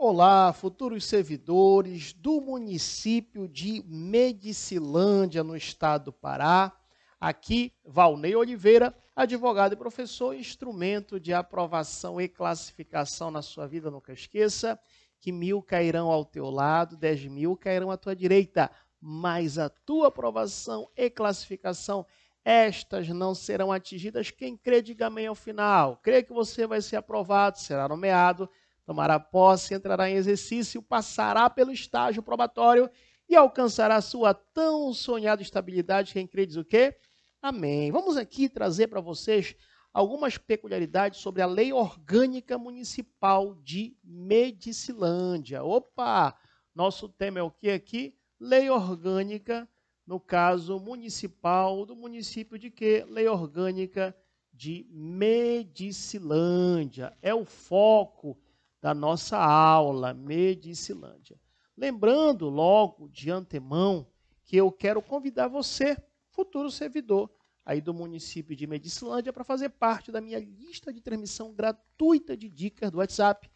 Olá, futuros servidores do município de Medicilândia, no estado do Pará. Aqui, Valnei Oliveira, advogado e professor, instrumento de aprovação e classificação na sua vida. Nunca esqueça que 1.000 cairão ao teu lado, 10.000 cairão à tua direita, mas a tua aprovação e classificação, estas não serão atingidas. Quem crê, diga amém ao final. Crê que você vai ser aprovado, será nomeado, tomará posse, entrará em exercício, passará pelo estágio probatório e alcançará sua tão sonhada estabilidade. Quem crê diz o quê? Amém. Vamos aqui trazer para vocês algumas peculiaridades sobre a Lei Orgânica Municipal de Medicilândia. Opa! Nosso tema é o que aqui? Lei Orgânica, no caso municipal, do município de quê? Lei Orgânica de Medicilândia. É o foco da nossa aula, Medicilândia. Lembrando logo de antemão que eu quero convidar você, futuro servidor aí do município de Medicilândia, para fazer parte da minha lista de transmissão gratuita de dicas do WhatsApp.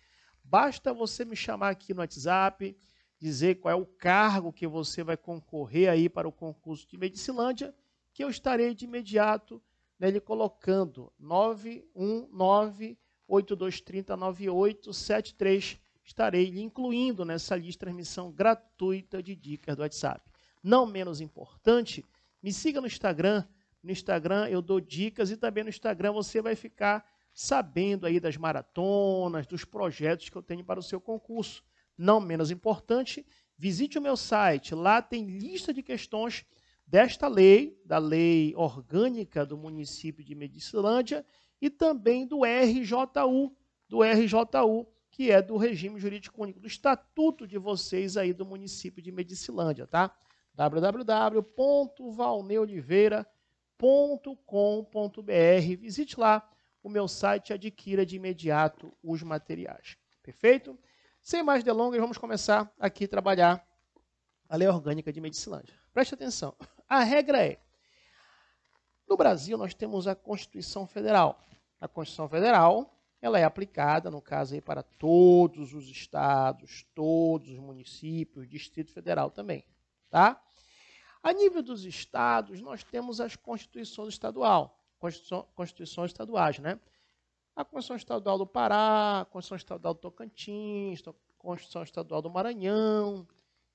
Basta você me chamar aqui no WhatsApp, dizer qual é o cargo que você vai concorrer aí para o concurso de Medicilândia, que eu estarei de imediato nele colocando 919-8230-9873. Estarei lhe incluindo nessa lista de transmissão gratuita de dicas do WhatsApp. Não menos importante, me siga no Instagram. No Instagram eu dou dicas e também no Instagram você vai ficar sabendo aí das maratonas, dos projetos que eu tenho para o seu concurso. Não menos importante, visite o meu site. Lá tem lista de questões desta lei, da Lei Orgânica do município de Medicilândia e também do RJU, que é do Regime Jurídico Único, do Estatuto de vocês aí do município de Medicilândia, tá? www.valneioliveira.com.br. Visite lá o meu site e adquira de imediato os materiais. Perfeito? Sem mais delongas, vamos começar aqui a trabalhar a Lei Orgânica de Medicilândia. Preste atenção. A regra é, no Brasil nós temos a Constituição Federal. A Constituição Federal, ela é aplicada, no caso aí, para todos os estados, todos os municípios, Distrito Federal também, tá? A nível dos estados, nós temos as constituições estaduais, né? A Constituição Estadual do Pará, a Constituição Estadual do Tocantins, a Constituição Estadual do Maranhão,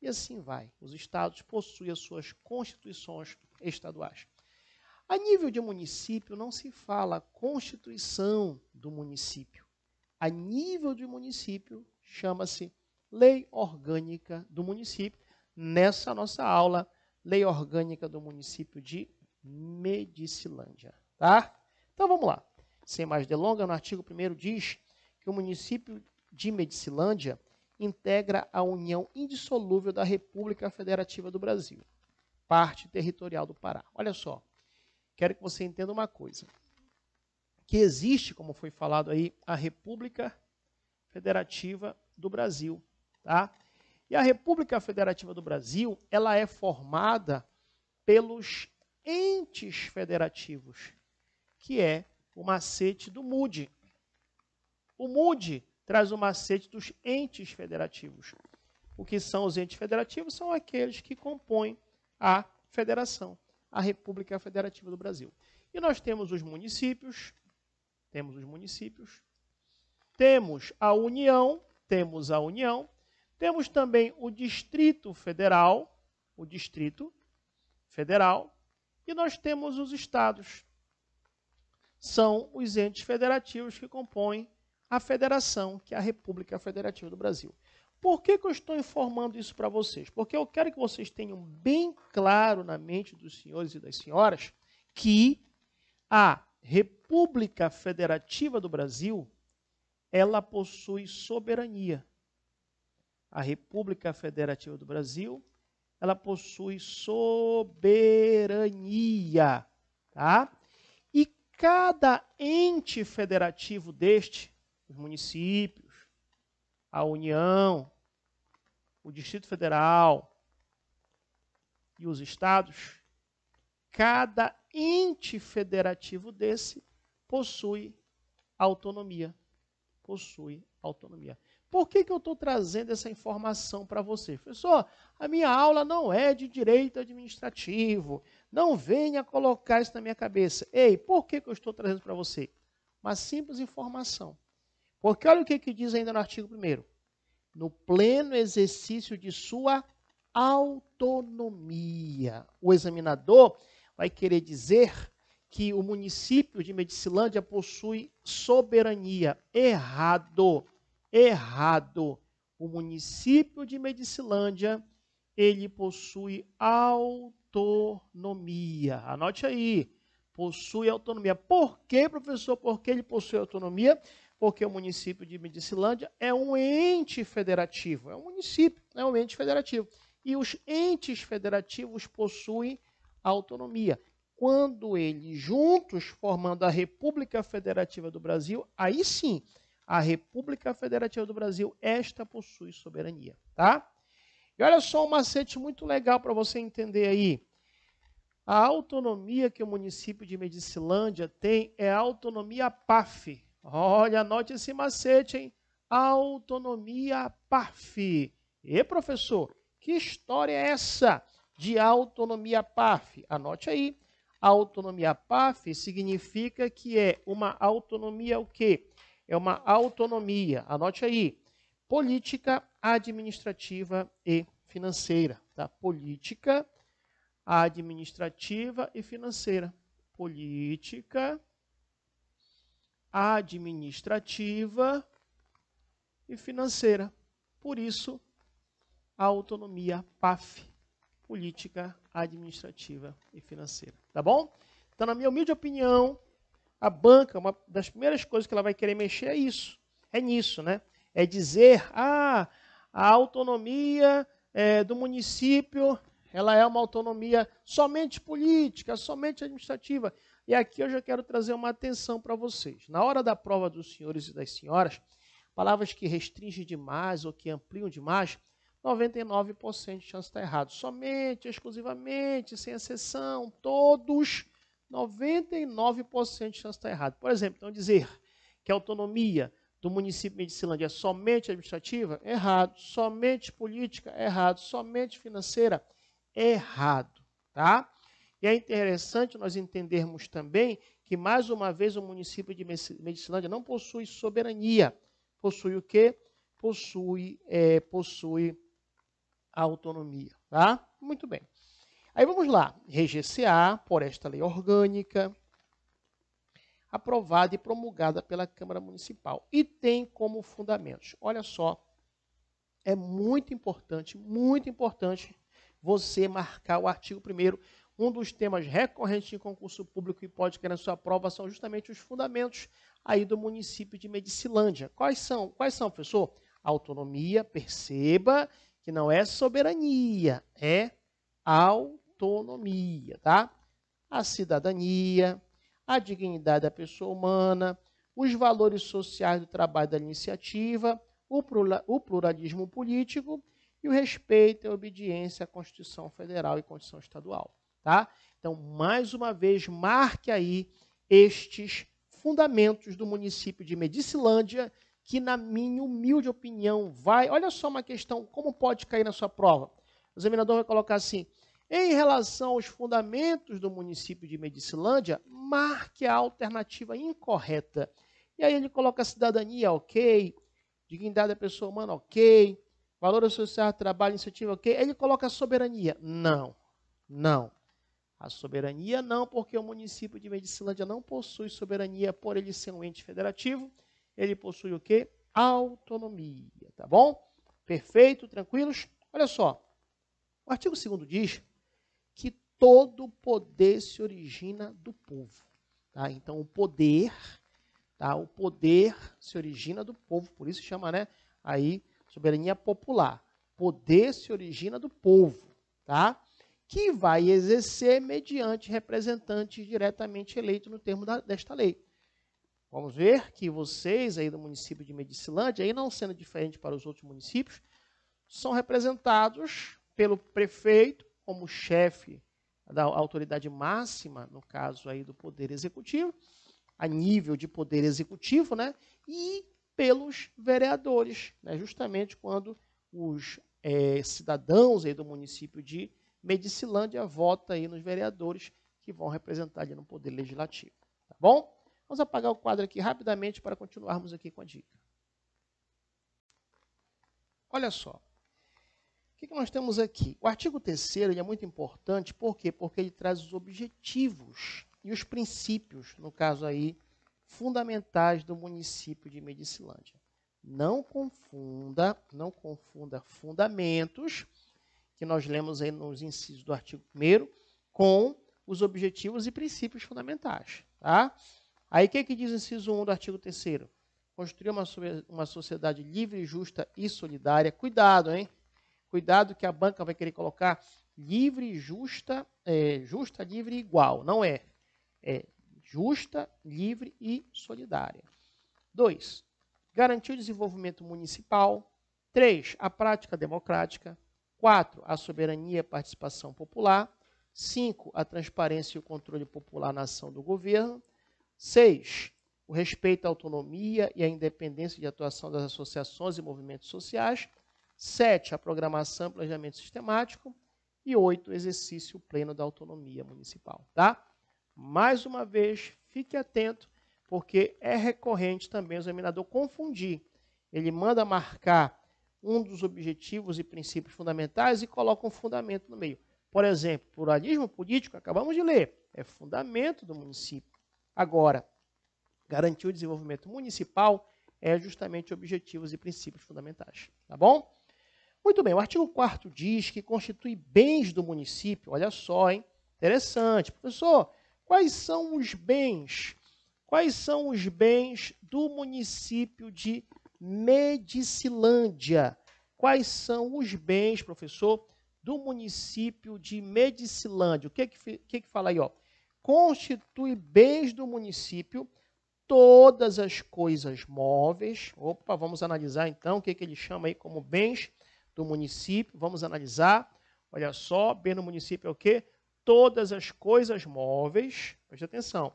e assim vai. Os estados possuem as suas constituições estaduais. A nível de município, não se fala Constituição do município. A nível de município, chama-se Lei Orgânica do município. Nessa nossa aula, Lei Orgânica do município de Medicilândia, tá? Então, vamos lá. Sem mais delongas, no artigo 1º diz que o município de Medicilândia integra a união indissolúvel da República Federativa do Brasil, parte territorial do Pará. Olha só, quero que você entenda uma coisa, que existe, como foi falado aí, a República Federativa do Brasil, tá? E a República Federativa do Brasil, ela é formada pelos entes federativos, que é o macete do MUD. O MUD traz o macete dos entes federativos. O que são os entes federativos? São aqueles que compõem a federação, a República Federativa do Brasil. E nós temos os municípios, temos a União, temos também o Distrito Federal, e nós temos os estados. São os entes federativos que compõem a federação, que é a República Federativa do Brasil. Por que eu estou informando isso para vocês? Porque eu quero que vocês tenham bem claro na mente dos senhores e das senhoras que a República Federativa do Brasil, ela possui soberania. A República Federativa do Brasil, ela possui soberania, tá? E cada ente federativo os municípios, a União, o Distrito Federal e os estados, cada ente federativo desse possui autonomia. possui autonomia. Por que eu estou trazendo essa informação para você? Professor, a minha aula não é de direito administrativo. Não venha colocar isso na minha cabeça. Ei, por que eu estou trazendo para você? Uma simples informação. Porque olha o que diz ainda no artigo 1º. No pleno exercício de sua autonomia. O examinador vai querer dizer que o município de Medicilândia possui soberania. Errado. Errado. O município de Medicilândia, ele possui autonomia. Anote aí. Possui autonomia. Por quê, professor? Por que ele possui autonomia? Porque o município de Medicilândia é um ente federativo. É um município, é um ente federativo. E os entes federativos possuem autonomia. Quando eles juntos, formando a República Federativa do Brasil, aí sim, a República Federativa do Brasil, esta possui soberania, tá? E olha só um macete muito legal para você entender aí. A autonomia que o município de Medicilândia tem é a autonomia PAF. Olha, anote esse macete, hein? Autonomia PAF. E, professor, que história é essa de autonomia PAF? Anote aí. A autonomia PAF significa que é uma autonomia o quê? É uma autonomia, anote aí, política, administrativa e financeira. Tá? Política, administrativa e financeira. Política, administrativa e financeira. Por isso, a autonomia PAF, política, administrativa e financeira. Tá bom? Então, na minha humilde opinião, a banca, uma das primeiras coisas que ela vai querer mexer é isso. É nisso, né? É dizer, a autonomia do município, ela é uma autonomia somente política, somente administrativa. E aqui eu já quero trazer uma atenção para vocês. Na hora da prova dos senhores e das senhoras, palavras que restringem demais ou que ampliam demais, 99% de chance de estar errado. Somente, exclusivamente, sem exceção, todos, 99% de chance de estar errado. Por exemplo, então dizer que a autonomia do município de Medicilândia é somente administrativa? Errado. Somente política? Errado. Somente financeira? Errado. Tá? E é interessante nós entendermos também que, mais uma vez, o município de Medicilândia não possui soberania. Possui o quê? Possui autonomia. Tá? Muito bem. Aí vamos lá. RGCA, por esta lei orgânica, aprovada e promulgada pela Câmara Municipal. E tem como fundamentos. Olha só, é muito importante você marcar o artigo 1º. Um dos temas recorrentes em concurso público e pode cair na sua prova são justamente os fundamentos aí do município de Medicilândia. Quais são, professor? Autonomia, perceba que não é soberania, é autonomia, tá? A cidadania, a dignidade da pessoa humana, os valores sociais do trabalho da iniciativa, o pluralismo político e o respeito e a obediência à Constituição Federal e Constituição Estadual. Tá? Então, mais uma vez, marque aí estes fundamentos do município de Medicilândia, que, na minha humilde opinião, olha só uma questão, como pode cair na sua prova? O examinador vai colocar assim, em relação aos fundamentos do município de Medicilândia, marque a alternativa incorreta. E aí ele coloca cidadania, ok, dignidade da pessoa humana, ok, valor social, trabalho, iniciativa, ok. Aí ele coloca soberania. Não. A soberania não, porque o município de Medicilândia não possui soberania por ele ser um ente federativo. Ele possui o quê? Autonomia, tá bom? Perfeito, tranquilos? Olha só, o artigo 2º diz que todo poder se origina do povo. Tá? Então, o poder se origina do povo, por isso chama, né, aí, soberania popular. Poder se origina do povo, tá? Que vai exercer mediante representantes diretamente eleitos no termo desta lei. Vamos ver que vocês aí do município de Medicilândia, aí não sendo diferente para os outros municípios, são representados pelo prefeito como chefe da autoridade máxima, no caso aí do Poder Executivo, a nível de Poder Executivo, né? E pelos vereadores, né? Justamente quando os cidadãos aí do município de Medicilândia votam aí nos vereadores que vão representar ali no Poder Legislativo. Tá bom? Vamos apagar o quadro aqui rapidamente para continuarmos aqui com a dica. Olha só. O que nós temos aqui? O artigo 3º é muito importante, por quê? Porque ele traz os objetivos e os princípios, no caso aí, fundamentais do município de Medicilândia. Não confunda fundamentos, que nós lemos aí nos incisos do artigo 1º, com os objetivos e princípios fundamentais. Tá? Aí o que diz o inciso 1 do artigo 3º? Construir uma sociedade livre, justa e solidária. Cuidado, hein? Cuidado que a banca vai querer colocar livre, justa, livre e igual. Não é. É justa, livre e solidária. 2. Garantir o desenvolvimento municipal. 3. A prática democrática. 4. A soberania e a participação popular. 5. A transparência e o controle popular na ação do governo. 6. O respeito à autonomia e à independência de atuação das associações e movimentos sociais. 7. A programação e planejamento sistemático. E 8. O exercício pleno da autonomia municipal. Tá? Mais uma vez, fique atento, porque é recorrente também o examinador confundir. Ele manda marcar um dos objetivos e princípios fundamentais e coloca um fundamento no meio. Por exemplo, pluralismo político, acabamos de ler, é fundamento do município. Agora, garantir o desenvolvimento municipal é justamente objetivos e princípios fundamentais. Tá bom? Muito bem, o artigo 4º diz que constitui bens do município. Olha só, hein? Interessante. Professor, quais são os bens? Quais são os bens do município de Medicilândia? Quais são os bens, professor, do município de Medicilândia? O que fala aí? Ó? Constitui bens do município todas as coisas móveis. Opa, vamos analisar então o que ele chama aí como bens do município. Vamos analisar. Olha só, bem no município é o quê? Todas as coisas móveis. Preste atenção.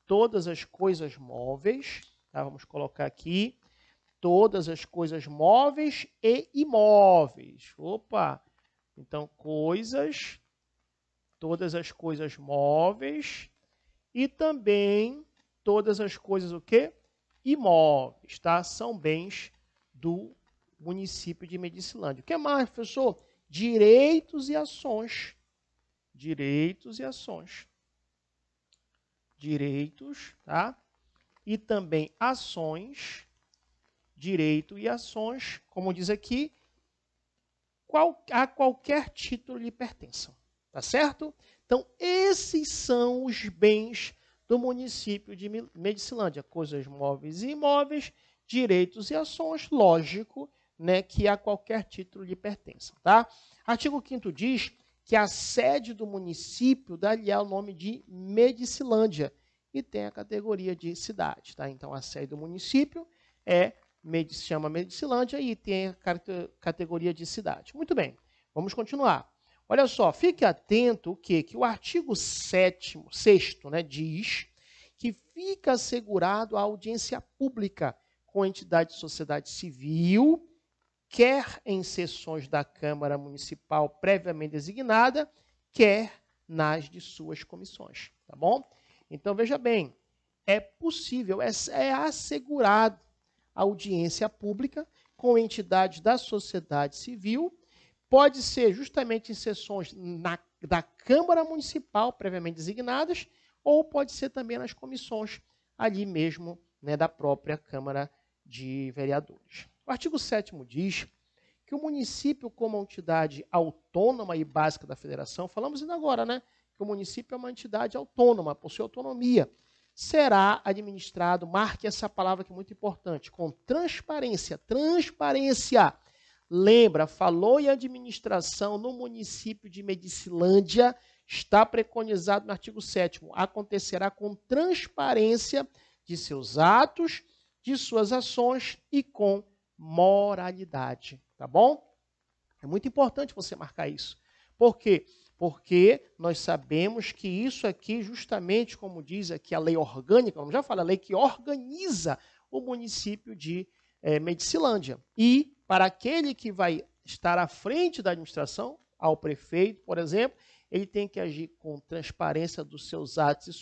Todas as coisas móveis. Tá? Vamos colocar aqui. Todas as coisas móveis e imóveis. Opa! Então, coisas. Todas as coisas móveis. E também todas as coisas o quê? Imóveis. Tá? São bens do município de Medicilândia. O que mais, professor? Direitos e ações. Direitos e ações. Direitos, tá? E também ações. Direito e ações, como diz aqui, a qualquer título lhe pertençam. Tá certo? Então, esses são os bens do município de Medicilândia. Coisas móveis e imóveis, direitos e ações, lógico, né, que a qualquer título lhe pertençam. Tá? Artigo 5º diz que a sede do município dá-lhe o nome de Medicilândia e tem a categoria de cidade. Tá? Então, a sede do município se chama Medicilândia e tem a categoria de cidade. Muito bem, vamos continuar. Olha só, fique atento que o artigo 6º, né, diz que fica assegurado a audiência pública com entidade de sociedade civil, quer em sessões da Câmara Municipal previamente designada, quer nas de suas comissões. Tá bom? Então, veja bem, é possível, é assegurado a audiência pública com entidades da sociedade civil, pode ser justamente em sessões da Câmara Municipal previamente designadas, ou pode ser também nas comissões ali mesmo, né, da própria Câmara de Vereadores. O artigo 7º diz que o município, como entidade autônoma e básica da federação, falamos ainda agora, né, que o município é uma entidade autônoma, possui autonomia, será administrado, marque essa palavra que é muito importante, com transparência. Transparência. Lembra, falou em administração no município de Medicilândia, está preconizado no artigo 7º, acontecerá com transparência de seus atos, de suas ações e com moralidade. Tá bom? É muito importante você marcar isso. Por quê? Porque nós sabemos que isso aqui, justamente como diz aqui a lei orgânica, vamos já falar, a lei que organiza o município de Medicilândia. E para aquele que vai estar à frente da administração, ao prefeito, por exemplo, ele tem que agir com transparência dos seus atos e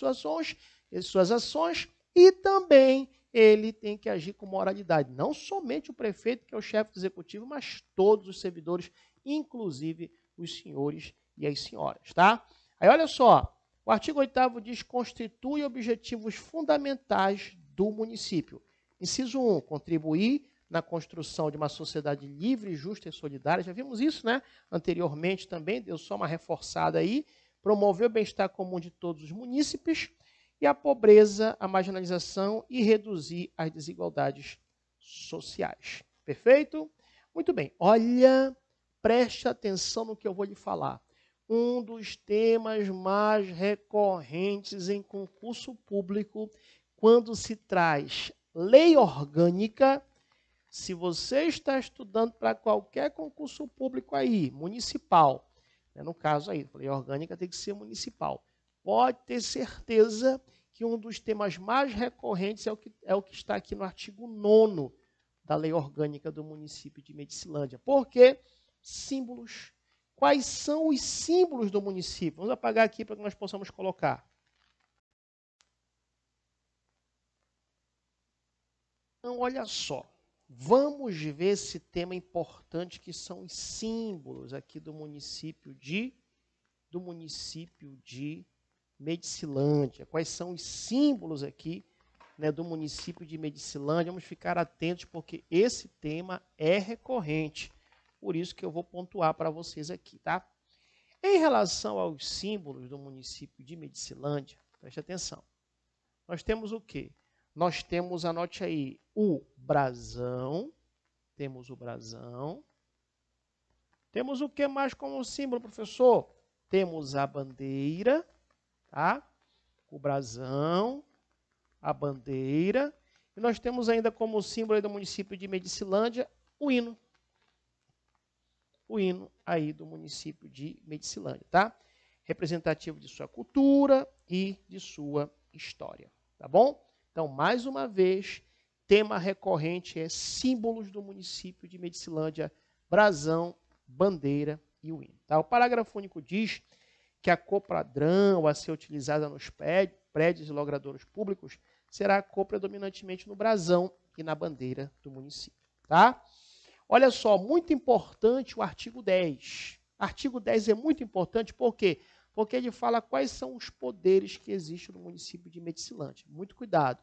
suas ações, e também ele tem que agir com moralidade. Não somente o prefeito, que é o chefe do executivo, mas todos os servidores, inclusive os senhores e as senhoras, tá? Aí olha só, o artigo 8º diz: constitui objetivos fundamentais do município. Inciso 1, contribuir na construção de uma sociedade livre, justa e solidária. Já vimos isso, né? Anteriormente também, deu só uma reforçada aí. Promover o bem-estar comum de todos os munícipes e a pobreza, a marginalização e reduzir as desigualdades sociais. Perfeito? Muito bem. Olha, preste atenção no que eu vou lhe falar. Um dos temas mais recorrentes em concurso público, quando se traz lei orgânica. Se você está estudando para qualquer concurso público aí, municipal, né, no caso aí, lei orgânica tem que ser municipal, pode ter certeza que um dos temas mais recorrentes é o que está aqui no artigo 9º da lei orgânica do município de Medicilândia. Por quê? Símbolos. Quais são os símbolos do município? Vamos apagar aqui para que nós possamos colocar. Então, olha só. Vamos ver esse tema importante que são os símbolos aqui do município de Medicilândia. Quais são os símbolos aqui, né, do município de Medicilândia? Vamos ficar atentos porque esse tema é recorrente. Por isso que eu vou pontuar para vocês aqui, tá? Em relação aos símbolos do município de Medicilândia, preste atenção. Nós temos o quê? Nós temos, anote aí, o brasão. Temos o brasão. Temos o que mais como símbolo, professor? Temos a bandeira, tá? O brasão, a bandeira. E nós temos ainda como símbolo do município de Medicilândia o hino. O hino aí do município de Medicilândia, tá? Representativo de sua cultura e de sua história, tá bom? Então, mais uma vez, tema recorrente é símbolos do município de Medicilândia, brasão, bandeira e o hino. Tá? O parágrafo único diz que a cor padrão a ser utilizada nos prédios e logradouros públicos será a cor predominantemente no brasão e na bandeira do município. Tá? Olha só, muito importante o artigo 10. Artigo 10 é muito importante, por quê? Porque ele fala quais são os poderes que existem no município de Medicilândia. Muito cuidado.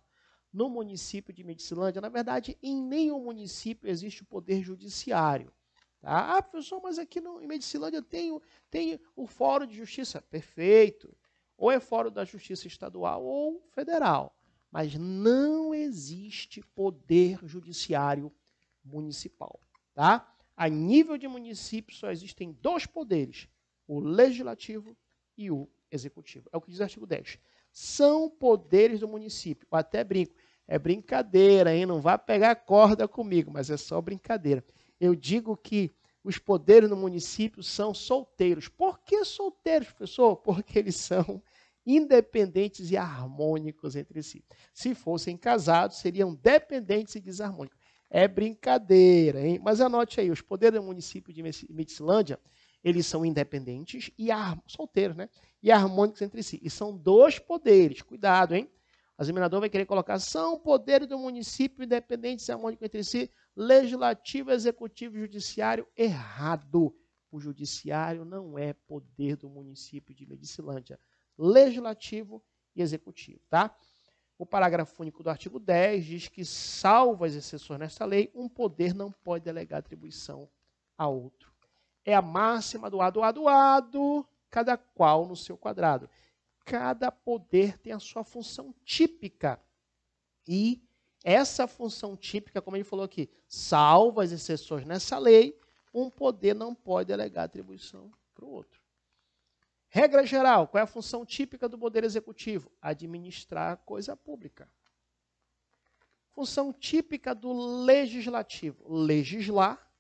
No município de Medicilândia, na verdade, em nenhum município existe o poder judiciário. Tá? Ah, professor, mas aqui em Medicilândia tem o Fórum de Justiça. Perfeito. Ou é Fórum da Justiça Estadual ou Federal. Mas não existe poder judiciário municipal. Tá? A nível de município só existem dois poderes, o legislativo e o executivo. É o que diz o artigo 10. São poderes do município. Eu até brinco. É brincadeira, hein? Não vá pegar corda comigo, mas é só brincadeira. Eu digo que os poderes no município são solteiros. Por que solteiros, professor? Porque eles são independentes e harmônicos entre si. Se fossem casados, seriam dependentes e desarmônicos. É brincadeira, hein? Mas anote aí, os poderes do município de Medicilândia, eles são independentes e solteiros, né? E harmônicos entre si. E são dois poderes. Cuidado, hein? O examinador vai querer colocar, são poderes do município independentes e harmônicos entre si, legislativo, executivo e judiciário. Errado. O judiciário não é poder do município de Medicilândia. Legislativo e executivo, tá? O parágrafo único do artigo 10 diz que, salvo as exceções nesta lei, um poder não pode delegar atribuição a outro. É a máxima do ado, cada qual no seu quadrado. Cada poder tem a sua função típica. E essa função típica, como ele falou aqui, salvo as exceções nessa lei, um poder não pode delegar atribuição para o outro. Regra geral, qual é a função típica do poder executivo? Administrar a coisa pública. Função típica do legislativo, legislar,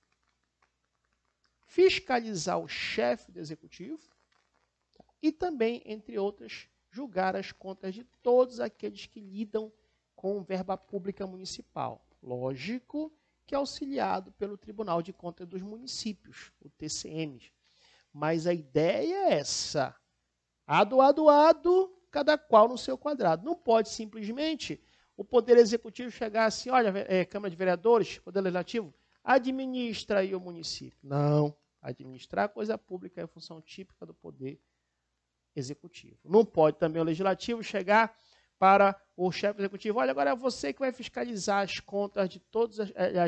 fiscalizar o chefe do executivo e também, entre outras, julgar as contas de todos aqueles que lidam com verba pública municipal. Lógico que é auxiliado pelo Tribunal de Contas dos Municípios, o TCM. Mas a ideia é essa. Ado, cada qual no seu quadrado. Não pode simplesmente o Poder Executivo chegar assim, olha, Câmara de Vereadores, Poder Legislativo, administra aí o município. Não. Administrar a coisa pública é a função típica do Poder Executivo. Não pode também o Legislativo chegar para o chefe executivo, olha, agora é você que vai fiscalizar as contas de todos,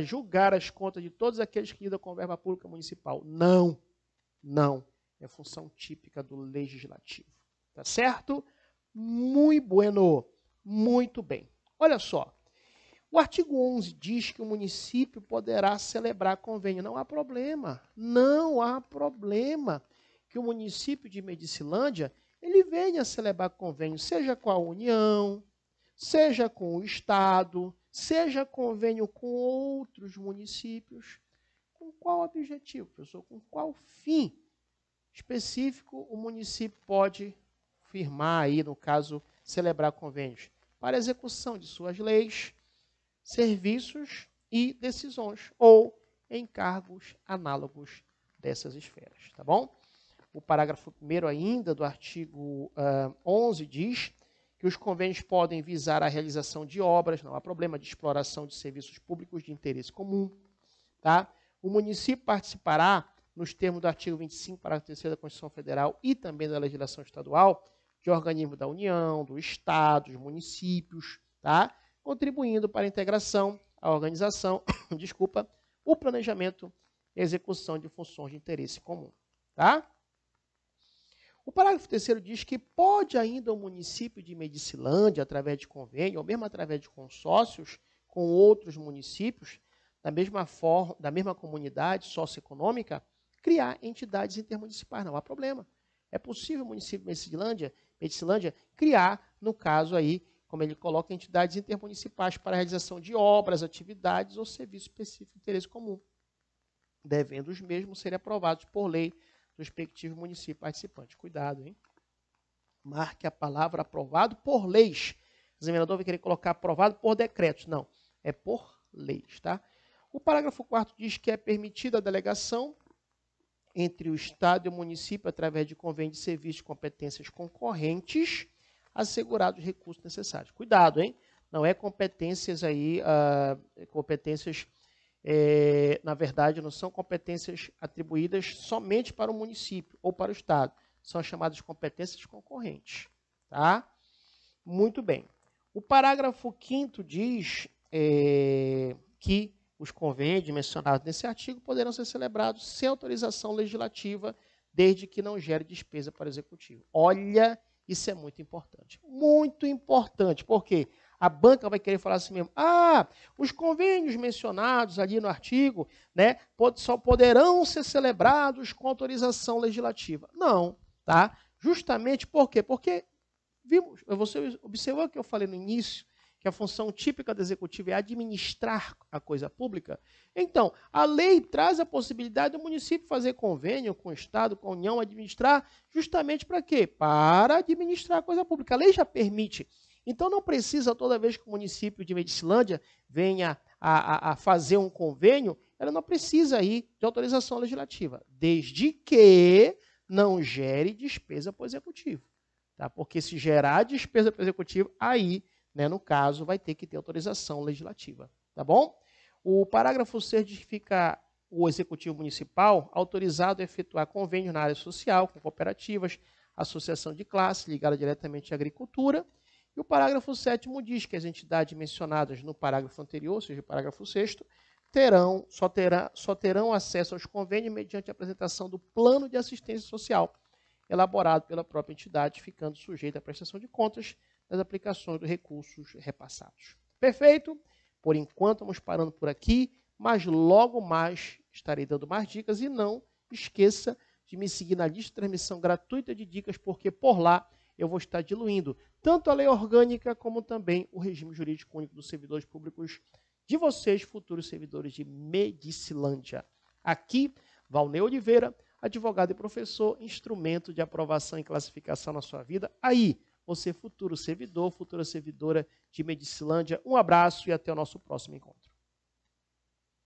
julgar as contas de todos aqueles que lidam com verba pública municipal. Não, não. É função típica do Legislativo. Tá certo? Muito bueno. Muito bem. Olha só. O artigo 11 diz que o município poderá celebrar convênio. Não há problema. Não há problema que o município de Medicilândia ele venha celebrar convênio, seja com a União, seja com o Estado, seja convênio com outros municípios. Com qual objetivo, professor? Com qual fim específico o município pode firmar aí, no caso, celebrar convênios? Para execução de suas leis, serviços e decisões, ou encargos análogos dessas esferas, tá bom? O parágrafo 1º ainda do artigo 11 diz que os convênios podem visar a realização de obras, não há problema, de exploração de serviços públicos de interesse comum. Tá? O município participará, nos termos do artigo 25, parágrafo 3º da Constituição Federal e também da legislação estadual, de organismos da União, do Estado, dos municípios, tá? Contribuindo para a integração, a organização, o planejamento e a execução de funções de interesse comum. Tá? O parágrafo 3º diz que pode ainda o município de Medicilândia, através de convênio, ou mesmo através de consórcios com outros municípios, da mesma comunidade socioeconômica, criar entidades intermunicipais. Não há problema. É possível o município de Medicilândia criar, no caso aí, como ele coloca, entidades intermunicipais para a realização de obras, atividades ou serviços específicos de interesse comum, devendo os mesmos serem aprovados por lei do respectivo município participante. Cuidado, hein? Marque a palavra aprovado por leis. O examinador vai querer colocar aprovado por decretos. Não, é por leis, tá? O parágrafo 4º diz que é permitida a delegação entre o Estado e o município através de convênio de serviços de competências concorrentes, assegurados os recursos necessários. Cuidado, hein? Não é competências aí, na verdade, não são competências atribuídas somente para o município ou para o Estado. São chamadas competências concorrentes. Tá? Muito bem. O parágrafo 5º diz que os convênios mencionados nesse artigo poderão ser celebrados sem autorização legislativa, desde que não gere despesa para o executivo. Olha, isso é muito importante. Muito importante. Por quê? A banca vai querer falar assim mesmo, os convênios mencionados ali no artigo, né, só poderão ser celebrados com autorização legislativa. Não, tá? Justamente por quê? Porque, você observou que eu falei no início, que a função típica do executivo é administrar a coisa pública? Então, a lei traz a possibilidade do município fazer convênio com o Estado, com a União, administrar, justamente para quê? Para administrar a coisa pública. A lei já permite. Então, não precisa, toda vez que o município de Medicilândia venha a fazer um convênio, ela não precisa aí de autorização legislativa, desde que não gere despesa para o executivo. Tá? Porque se gerar despesa para o executivo, aí, né, no caso, vai ter que ter autorização legislativa. Tá bom? O parágrafo 6 fica o executivo municipal autorizado a efetuar convênios na área social, com cooperativas, associação de classe, ligada diretamente à agricultura. E o parágrafo 7º diz que as entidades mencionadas no parágrafo anterior, ou seja, o parágrafo 6º, só terão acesso aos convênios mediante a apresentação do plano de assistência social, elaborado pela própria entidade, ficando sujeita à prestação de contas das aplicações dos recursos repassados. Perfeito? Por enquanto, vamos parando por aqui, mas logo mais estarei dando mais dicas. E não esqueça de me seguir na lista de transmissão gratuita de dicas, porque por lá eu vou estar diluindo tanto a lei orgânica como também o regime jurídico único dos servidores públicos de vocês, futuros servidores de Medicilândia. Aqui, Valnei Oliveira, advogado e professor, instrumento de aprovação e classificação na sua vida. Aí, você futuro servidor, futura servidora de Medicilândia. Um abraço e até o nosso próximo encontro.